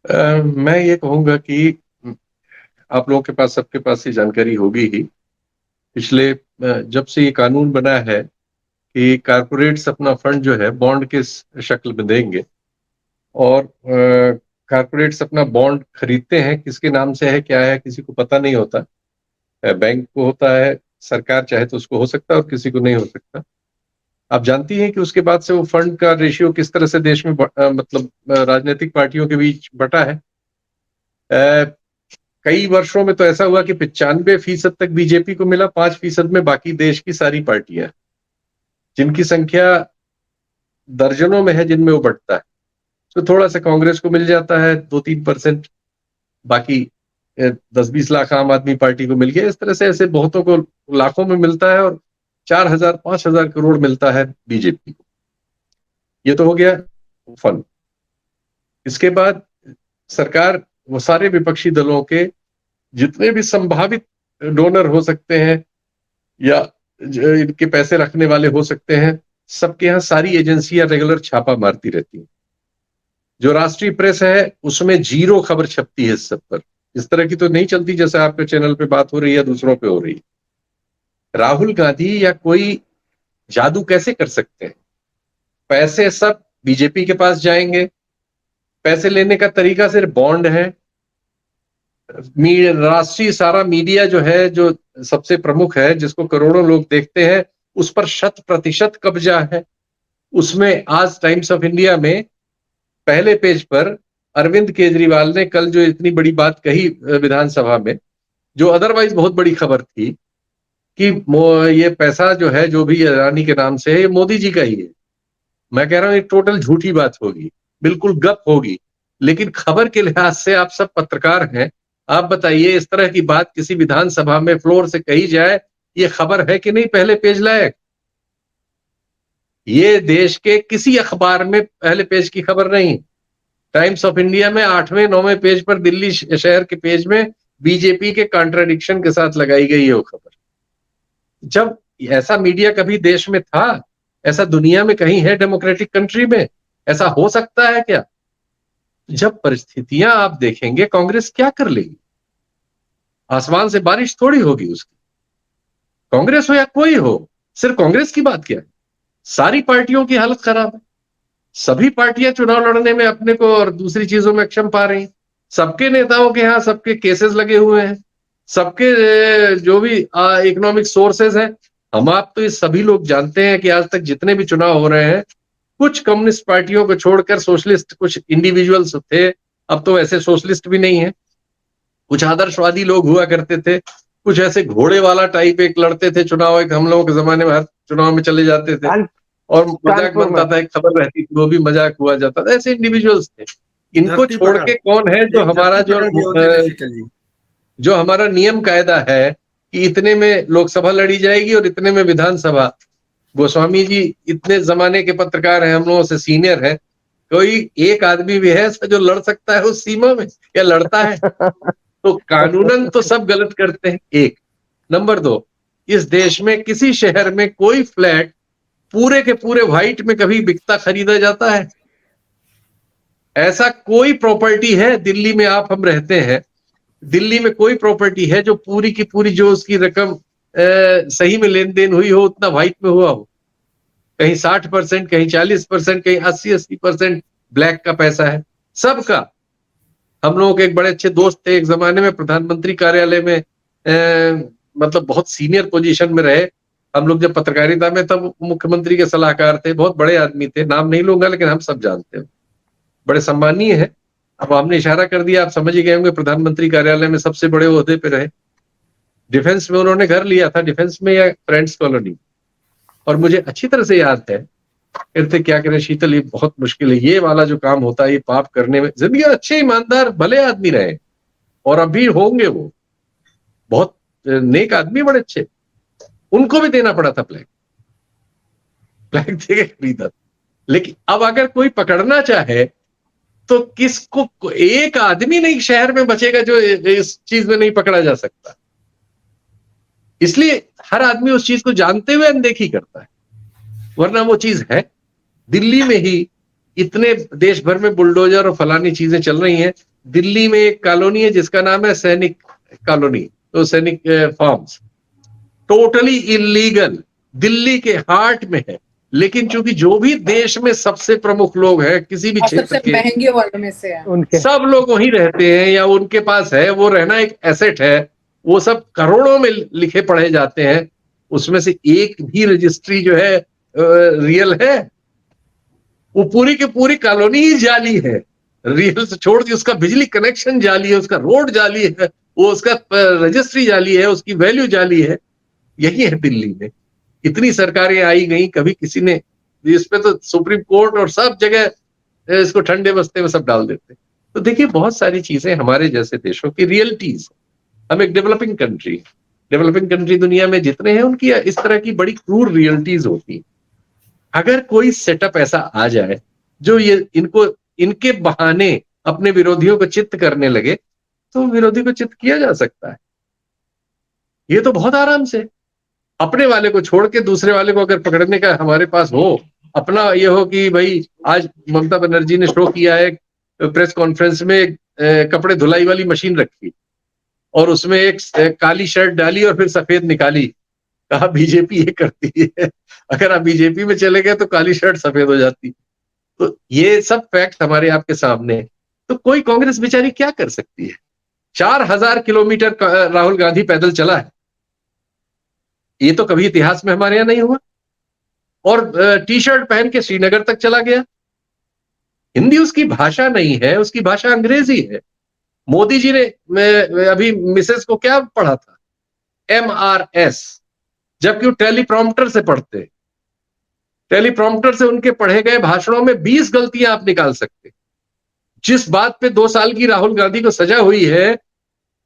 मैं ये कहूंगा कि आप लोगों के पास, सबके पास ये जानकारी होगी ही। पिछले जब से ये कानून बना है कि कारपोरेट्स अपना फंड जो है बॉन्ड के शक्ल में देंगे, और कारपोरेट्स अपना बॉन्ड खरीदते हैं, किसके नाम से है क्या है किसी को पता नहीं होता। बैंक को होता है, सरकार चाहे तो उसको हो सकता है और किसी को नहीं हो सकता। आप जानती हैं कि उसके बाद से वो फंड का रेशियो किस तरह से देश में मतलब राजनीतिक पार्टियों के बीच बटा है। कई वर्षों में तो ऐसा हुआ कि 95% तक बीजेपी को मिला, 5% में बाकी देश की सारी पार्टियां, जिनकी संख्या दर्जनों में है, जिनमें वो बंटता है। तो थोड़ा सा कांग्रेस को मिल जाता है, 2-3%। बाकी 10-20 लाख आम आदमी पार्टी को मिल गया। इस तरह से ऐसे बहुतों को लाखों में मिलता है, और 4,000-5,000 करोड़ मिलता है बीजेपी को। ये तो हो गया फंड। इसके बाद सरकार वो सारे विपक्षी दलों के जितने भी संभावित डोनर हो सकते हैं या इनके पैसे रखने वाले हो सकते हैं, सबके यहाँ सारी एजेंसियां रेगुलर छापा मारती रहती हैं। जो राष्ट्रीय प्रेस है उसमें जीरो खबर छपती है इस सब पर। इस तरह की तो नहीं चलती जैसे आपके चैनल पे बात हो रही है, दूसरों पे हो रही है। राहुल गांधी या कोई जादू कैसे कर सकते हैं? पैसे सब बीजेपी के पास जाएंगे। पैसे लेने का तरीका सिर्फ बॉन्ड है। राष्ट्रीय सारा मीडिया जो है, जो सबसे प्रमुख है, जिसको करोड़ों लोग देखते हैं, उस पर 100% कब्जा है। उसमें आज टाइम्स ऑफ इंडिया में पहले पेज पर अरविंद केजरीवाल ने कल जो इतनी बड़ी बात कही विधानसभा में, जो अदरवाइज बहुत बड़ी खबर थी, कि ये पैसा जो है जो भी अडानी के नाम से है, ये मोदी जी का ही है। मैं कह रहा हूं ये टोटल झूठी बात होगी, बिल्कुल गप होगी। लेकिन खबर के लिहाज से आप सब पत्रकार हैं, आप बताइए इस तरह की बात किसी विधानसभा में फ्लोर से कही जाए, ये खबर है कि नहीं पहले पेज लायक? ये देश के किसी अखबार में पहले पेज की खबर नहीं। टाइम्स ऑफ इंडिया में 8वें-9वें पेज पर, दिल्ली शहर के पेज में बीजेपी के कॉन्ट्रडिक्शन के साथ लगाई गई है वो खबर। जब ऐसा मीडिया कभी देश में था? ऐसा दुनिया में कहीं है डेमोक्रेटिक कंट्री में? ऐसा हो सकता है क्या? जब परिस्थितियां आप देखेंगे, कांग्रेस क्या कर लेगी? आसमान से बारिश थोड़ी होगी उसकी। कांग्रेस हो या कोई हो, सिर्फ कांग्रेस की बात क्या है? सारी पार्टियों की हालत खराब है। सभी पार्टियां चुनाव लड़ने में अपने को और दूसरी चीजों में अक्षम पा रही। सबके नेताओं के यहाँ सबके केसेस लगे हुए हैं। सबके जो भी इकोनॉमिक सोर्सेज हैं, हम आप तो ये सभी लोग जानते हैं कि आज तक जितने भी चुनाव हो रहे हैं, कुछ कम्युनिस्ट पार्टियों को छोड़कर सोशलिस्ट कुछ इंडिविजुअल्स थे। अब तो ऐसे सोशलिस्ट भी नहीं है। कुछ आदर्शवादी लोग हुआ करते थे, कुछ ऐसे घोड़े वाला टाइप एक लड़ते थे चुनाव। एक हम लोगों के जमाने में हर चुनाव में चले जाते थे और मजाक कानपुर में बनता था, एक खबर रहती थी, वो भी मजाक हुआ जाता था। ऐसे इंडिविजुअल्स थे। इनको धरती छोड़ पकड़, के कौन है जो एक हमारा धरती पकड़ भी होते बेसिकली। जो हमारा नियम कायदा है कि इतने में लोकसभा लड़ी जाएगी और इतने में विधानसभा? गोस्वामी जी इतने जमाने के पत्रकार हैं, हम लोगों से सीनियर है। कोई एक आदमी भी है ऐसा जो लड़ सकता है उस सीमा में, या लड़ता है? तो कानूनन तो सब गलत करते हैं, एक। नंबर दो, इस देश में किसी शहर में कोई फ्लैट पूरे के पूरे व्हाइट में कभी बिकता खरीदा जाता है? ऐसा कोई प्रॉपर्टी है? दिल्ली में आप हम रहते हैं, दिल्ली में कोई प्रॉपर्टी है जो पूरी की पूरी जो उसकी रकम सही में लेन देन हुई हो उतना व्हाइट में हुआ हो? कहीं 60%, कहीं 40%, कहीं 80% ब्लैक का पैसा है सबका। हम लोगों के एक बड़े अच्छे दोस्त थे, एक जमाने में प्रधानमंत्री कार्यालय में मतलब बहुत सीनियर पोजीशन में रहे। हम लोग जब पत्रकारिता में, तब मुख्यमंत्री के सलाहकार थे, बहुत बड़े आदमी थे, नाम नहीं लूंगा लेकिन हम सब जानते हैं, बड़े सम्मानीय है। अब आपने इशारा कर दिया, आप समझ ही गए होंगे, प्रधानमंत्री कार्यालय में सबसे बड़े ओहदे पे रहे। डिफेंस में उन्होंने घर लिया था, डिफेंस में या फ्रेंड्स कॉलोनी। और मुझे अच्छी तरह से याद है, कहते क्या करें शीतल, ये बहुत मुश्किल है, ये वाला जो काम होता है, ये पाप करने में। जिंदगी में अच्छे ईमानदार भले आदमी रहे, और अभी होंगे वो बहुत नेक आदमी, बड़े अच्छे। उनको भी देना पड़ा था ब्लैक, ब्लैक दे के खरीदा। लेकिन अब अगर कोई पकड़ना चाहे तो किसको? एक आदमी नहीं शहर में बचेगा जो इस चीज में नहीं पकड़ा जा सकता। इसलिए हर आदमी उस चीज को जानते हुए अनदेखी करता है, वरना वो चीज है। दिल्ली में ही इतने देश भर में बुलडोजर और फलानी चीजें चल रही हैं, दिल्ली में एक कॉलोनी है जिसका नाम है सैनिक कॉलोनी, तो सैनिक फार्म्स, टोटली इलीगल, दिल्ली के हार्ट में है। लेकिन चूंकि जो भी देश में सबसे प्रमुख लोग हैं किसी भी क्षेत्र सबसे के, महंगे वालों में से है, उनके सब लोग वहीं रहते हैं या उनके पास है, वो रहना एक एसेट है, वो सब करोड़ों में लिखे पढ़े जाते हैं। उसमें से एक भी रजिस्ट्री जो है रियल है? वो पूरी की पूरी कॉलोनी ही जाली है। रियल से छोड़ दी, उसका बिजली कनेक्शन जाली है, उसका रोड जाली है, वो उसका रजिस्ट्री जाली है, उसकी वैल्यू जाली है। यही है दिल्ली में। इतनी सरकारें आई गई, कभी किसी ने इस पे तो सुप्रीम कोर्ट और सब जगह इसको ठंडे बस्ते में सब डाल देते। तो देखिए बहुत सारी चीजें हमारे जैसे देशों की रियलिटीज। हम एक डेवलपिंग कंट्री दुनिया में जितने हैं उनकी इस तरह की बड़ी क्रूर रियलिटीज होती। अगर कोई सेटअप ऐसा आ जाए जो ये इनके बहाने अपने विरोधियों को चित्त करने लगे, तो विरोधी को चित्त किया जा सकता है। ये तो बहुत आराम से अपने वाले को छोड़ के दूसरे वाले को अगर पकड़ने का हमारे पास हो, अपना ये हो कि भाई आज ममता बनर्जी ने शो किया है प्रेस कॉन्फ्रेंस में, कपड़े धुलाई वाली मशीन रखी और उसमें एक काली शर्ट डाली और फिर सफेद निकाली, कहा बीजेपी ये करती है। अगर आप बीजेपी में चले गए तो काली शर्ट सफेद हो जाती। तो ये सब फैक्ट हमारे आपके सामने है। तो कोई कांग्रेस बेचारी क्या कर सकती है? 4000 किलोमीटर राहुल गांधी पैदल चला है, ये तो कभी इतिहास में हमारे यहां नहीं हुआ। और टी शर्ट पहन के श्रीनगर तक चला गया। हिंदी उसकी भाषा नहीं है, उसकी भाषा अंग्रेजी है। मोदी जी ने अभी मिसेस को क्या पढ़ा था? MRS, जबकि वो टेलीप्रॉम्प्टर से पढ़ते। टेलीप्रॉम्प्टर से उनके पढ़े गए भाषणों में 20 गलतियां आप निकाल सकते। जिस बात पे 2 साल की राहुल गांधी को सजा हुई है,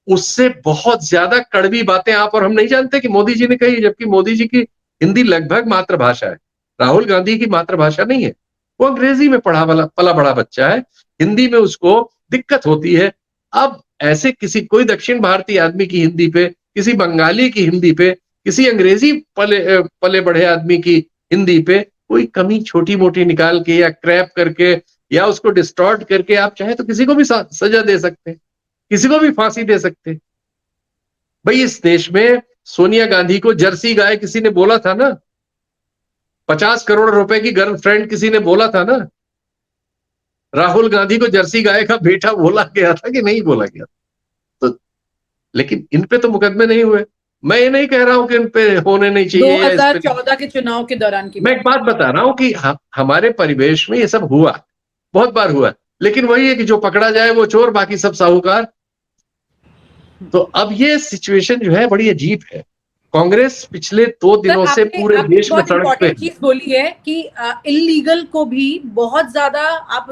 उससे बहुत ज्यादा कड़वी बातें आप और हम नहीं जानते कि मोदी जी ने कही, जबकि मोदी जी की हिंदी लगभग मातृभाषा है, राहुल गांधी की मातृभाषा नहीं है। वो अंग्रेजी में पला बड़ा बच्चा है, हिंदी में उसको दिक्कत होती है। अब ऐसे किसी कोई दक्षिण भारतीय आदमी की हिंदी पे, किसी बंगाली की हिंदी पे, किसी अंग्रेजी पले बढ़े आदमी की हिंदी पे कोई कमी छोटी मोटी निकाल के या क्रैप करके या उसको डिस्टॉर्ट करके आप चाहे तो किसी को भी सजा दे सकते हैं, किसी को भी फांसी दे सकते। भाई इस देश में सोनिया गांधी को जर्सी गाय किसी ने बोला था ना, 50 करोड़ रुपए की गर्लफ्रेंड किसी ने बोला था ना। राहुल गांधी को जर्सी गाय का बेटा बोला गया था कि नहीं बोला गया? तो लेकिन इन पे तो मुकदमे नहीं हुए। मैं ये नहीं कह रहा हूं कि इन पे होने नहीं चाहिए। 2014 के चुनाव के दौरान की मैं एक बात बता रहा हूं कि हमारे परिवेश में ये सब हुआ, बहुत बार हुआ, लेकिन वही है कि जो पकड़ा जाए वो चोर, बाकी सब साहूकार। तो अब ये सिचुएशन जो है बड़ी अजीब है। कांग्रेस पिछले 2 दिनों से पूरे देश में सड़क पे चीज बोली है कि इलीगल को भी बहुत ज्यादा आप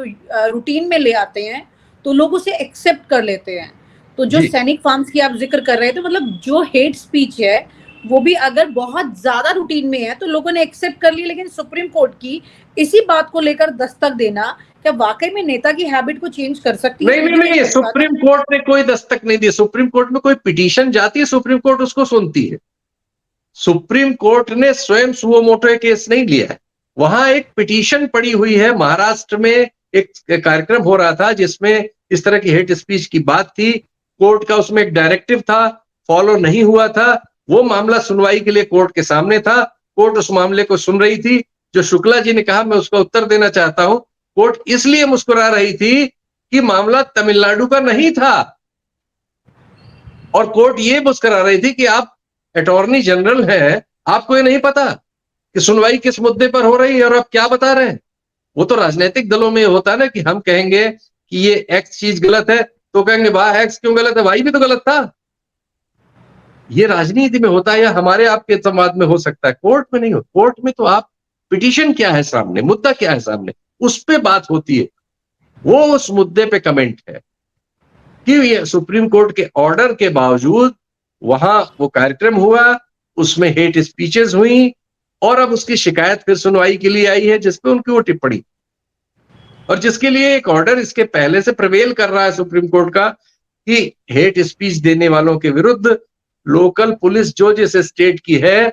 रूटीन में ले आते हैं तो लोग उसे एक्सेप्ट कर लेते हैं। तो जो सैनिक फार्म्स की आप जिक्र कर रहे थे, मतलब जो हेट स्पीच है वो भी अगर बहुत ज्यादा रूटीन में है तो लोगों ने एक्सेप्ट कर ली। लेकिन सुप्रीम कोर्ट की इसी बात को लेकर दस्तक देना क्या वाकई में नेता की हैबिट को चेंज कर सकती है? नहीं, सुप्रीम कोर्ट ने कोई दस्तक नहीं दी। सुप्रीम कोर्ट में कोई पिटीशन जाती है, सुप्रीम कोर्ट उसको सुनती है। सुप्रीम कोर्ट ने स्वयं सुओ मोटो केस नहीं लिया है। वहां एक पिटीशन पड़ी हुई है। महाराष्ट्र में एक कार्यक्रम हो रहा था जिसमें इस तरह की हेट स्पीच की बात थी। कोर्ट का उसमें एक डायरेक्टिव था, फॉलो नहीं हुआ था। वो मामला सुनवाई के लिए कोर्ट के सामने था। कोर्ट उस मामले को सुन रही थी। जो शुक्ला जी ने कहा, मैं उसका उत्तर देना चाहता हूं। कोर्ट इसलिए मुस्कुरा रही थी कि मामला तमिलनाडु का नहीं था, और कोर्ट ये मुस्कुरा रही थी कि आप अटॉर्नी जनरल हैं, आपको ये नहीं पता कि सुनवाई किस मुद्दे पर हो रही है और आप क्या बता रहे हैं। वो तो राजनीतिक दलों में होता है ना कि हम कहेंगे कि ये एक्स चीज गलत है तो कहेंगे वाह एक्स क्यों गलत है, वाई भी तो गलत था। ये राजनीति में होता है या हमारे आपके संवाद में हो सकता है, कोर्ट में नहीं हो। कोर्ट में तो आप पिटीशन क्या है सामने, मुद्दा क्या है सामने, उस पे बात होती है। वो उस मुद्दे पे कमेंट है कि ये सुप्रीम कोर्ट के ऑर्डर के बावजूद वहां वो कार्यक्रम हुआ, उसमें हेट स्पीचेस हुई और अब उसकी शिकायत फिर सुनवाई के लिए आई है जिसपे उनकी वो टिप्पणी, और जिसके लिए एक ऑर्डर इसके पहले से प्रिवेल कर रहा है सुप्रीम कोर्ट का कि हेट स्पीच देने वालों के विरुद्ध लोकल पुलिस जो जिस स्टेट की है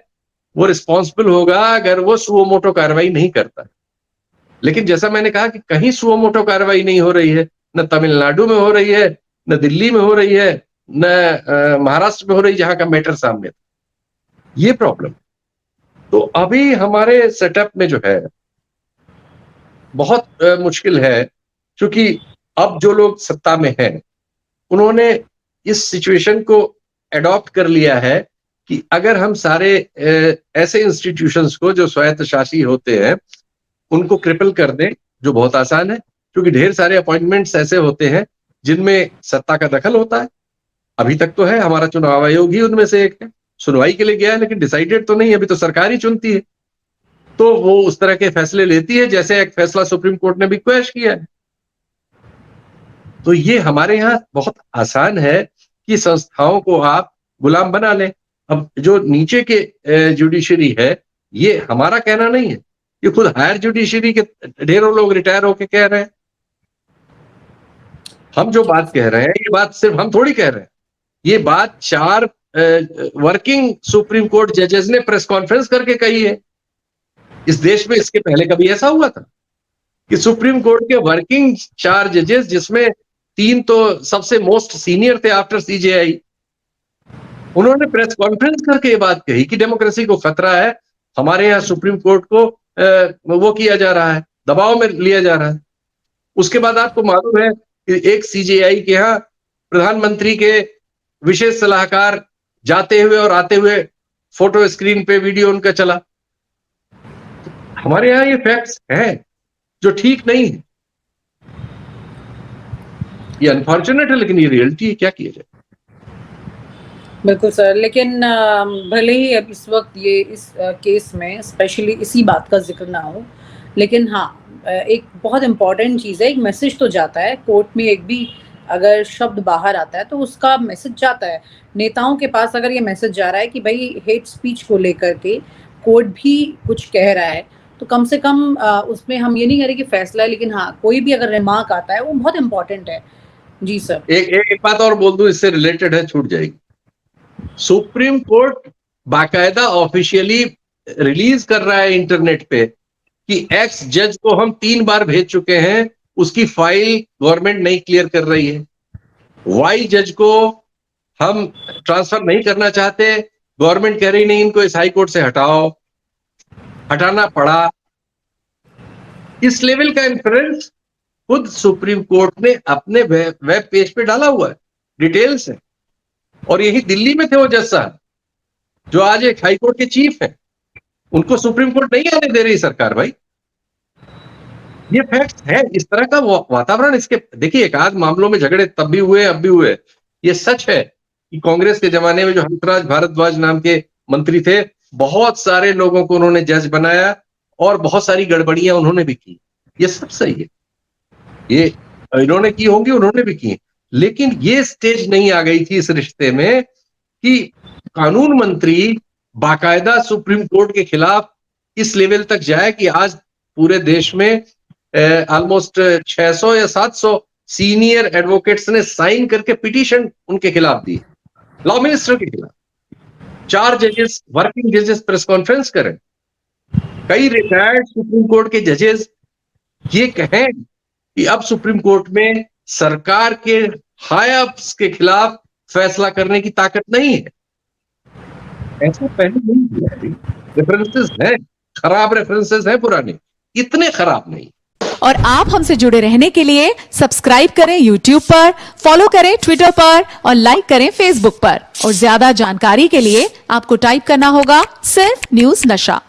वो रिस्पॉन्सिबल होगा अगर वो सुओ मोटो कार्रवाई नहीं करता। लेकिन जैसा मैंने कहा कि कहीं सुओ मोटो कार्रवाई नहीं हो रही है, न तमिलनाडु में हो रही है, न दिल्ली में हो रही है, न महाराष्ट्र में हो रही, जहां का मैटर सामने था। ये प्रॉब्लम। तो अभी हमारे सेटअप में जो है बहुत मुश्किल है, क्योंकि अब जो लोग सत्ता में हैं उन्होंने इस सिचुएशन को एडॉप्ट कर लिया है कि अगर हम सारे ऐसे इंस्टीट्यूशंस को जो स्वायत्तशासी होते हैं उनको क्रिपल कर दें, जो बहुत आसान है, क्योंकि ढेर सारे अपॉइंटमेंट्स ऐसे होते हैं जिनमें सत्ता का दखल होता है। अभी तक तो है, हमारा चुनाव आयोग ही उनमें से एक है, सुनवाई के लिए गया है लेकिन डिसाइडेड तो नहीं, अभी तो सरकार ही चुनती है। तो वो उस तरह के फैसले लेती है जैसे एक फैसला सुप्रीम कोर्ट ने भी क्वैश किया है। तो ये हमारे यहाँ बहुत आसान है कि संस्थाओं को आप गुलाम बना लें। अब जो नीचे के जुडिशरी है, ये हमारा कहना नहीं है, ये खुद हायर जुडिशरी के ढेरों लोग रिटायर होके कह रहे हैं। हम जो बात कह रहे हैं, ये बात सिर्फ हम थोड़ी कह रहे हैं, ये बात 4 वर्किंग सुप्रीम कोर्ट जजेस ने प्रेस कॉन्फ्रेंस करके कही है। इस देश में इसके पहले कभी ऐसा हुआ था कि सुप्रीम कोर्ट के वर्किंग 4 जजेस, जिसमें 3 तो सबसे मोस्ट सीनियर थे आफ्टर सीजेआई, उन्होंने प्रेस कॉन्फ्रेंस करके ये बात कही कि डेमोक्रेसी को खतरा है, हमारे यहाँ सुप्रीम कोर्ट को वो किया जा रहा है, दबाव में लिया जा रहा है। उसके बाद आपको मालूम है कि एक सीजेआई के यहाँ प्रधानमंत्री के विशेष सलाहकार जाते हुए और आते हुए फोटो स्क्रीन पे वीडियो उनका चला। हमारे यहाँ ये फैक्ट्स हैं जो ठीक नहीं है, ये अनफॉर्चुनेट है लेकिन ये रियलिटी है, क्या किया जाए। बिल्कुल सर, लेकिन भले ही अब इस वक्त ये इस केस में स्पेशली इसी बात का जिक्र ना हो, लेकिन हाँ एक बहुत इम्पॉर्टेंट चीज़ है, एक मैसेज तो जाता है कोर्ट में, एक भी अगर शब्द बाहर आता है तो उसका मैसेज जाता है नेताओं के पास। अगर ये मैसेज जा रहा है कि भाई हेट स्पीच को लेकर के कोर्ट भी कुछ कह रहा है, तो कम से कम उसमें हम ये नहीं कह रहे कि फैसला है, लेकिन हाँ कोई भी अगर रिमार्क आता है वो बहुत इंपॉर्टेंट है। जी सर। एक बात और बोल दूं, इससे रिलेटेड है, छूट जाएगी। सुप्रीम कोर्ट बाकायदा ऑफिशियली रिलीज कर रहा है इंटरनेट पे कि एक्स जज को हम 3 बार भेज चुके हैं, उसकी फाइल गवर्नमेंट नहीं क्लियर कर रही है। वाई जज को हम ट्रांसफर नहीं करना चाहते, गवर्नमेंट कह रही नहीं, इनको इस हाई कोर्ट से हटाओ, हटाना पड़ा। इस लेवल का इंफ्लुएंस खुद सुप्रीम कोर्ट ने अपने वेब पेज पे डाला हुआ है, डिटेल्स है। और यही दिल्ली में थे वो जज साहब जो आज एक हाई कोर्ट के चीफ हैं, उनको सुप्रीम कोर्ट नहीं आने दे रही सरकार। भाई ये फैक्ट्स है, इस तरह का वातावरण। इसके देखिए, एक आध मामलों में झगड़े तब भी हुए, अब भी हुए। ये सच है कि कांग्रेस के जमाने में जो हंसराज भारद्वाज नाम के मंत्री थे, बहुत सारे लोगों को उन्होंने जज बनाया और बहुत सारी गड़बड़ियां उन्होंने भी की। ये सब सही है, ये इन्होंने की होंगी, उन्होंने भी की, लेकिन ये स्टेज नहीं आ गई थी इस रिश्ते में कि कानून मंत्री बाकायदा सुप्रीम कोर्ट के खिलाफ इस लेवल तक जाए कि आज पूरे देश में ऑलमोस्ट 600 या 700 सीनियर एडवोकेट्स ने साइन करके पिटीशन उनके खिलाफ दी, लॉ मिनिस्टर के खिलाफ। 4 जजेस, वर्किंग जजेस प्रेस कॉन्फ्रेंस करें, कई रिटायर्ड सुप्रीम कोर्ट के जजेस ये कहें कि अब सुप्रीम कोर्ट में सरकार के हाई अप्स के खिलाफ फैसला करने की ताकत नहीं है। ऐसा पहले नहीं हुआ। रेफरेंसेस हैं, खराब रेफरेंसेस हैं पुराने, इतने खराब नहीं। और आप हमसे जुड़े रहने के लिए सब्सक्राइब करें YouTube पर, फॉलो करें Twitter पर और लाइक करें Facebook पर। और ज्यादा जानकारी के लिए आपको टाइप करना होगा सिर्फ न्यूज़ नशा।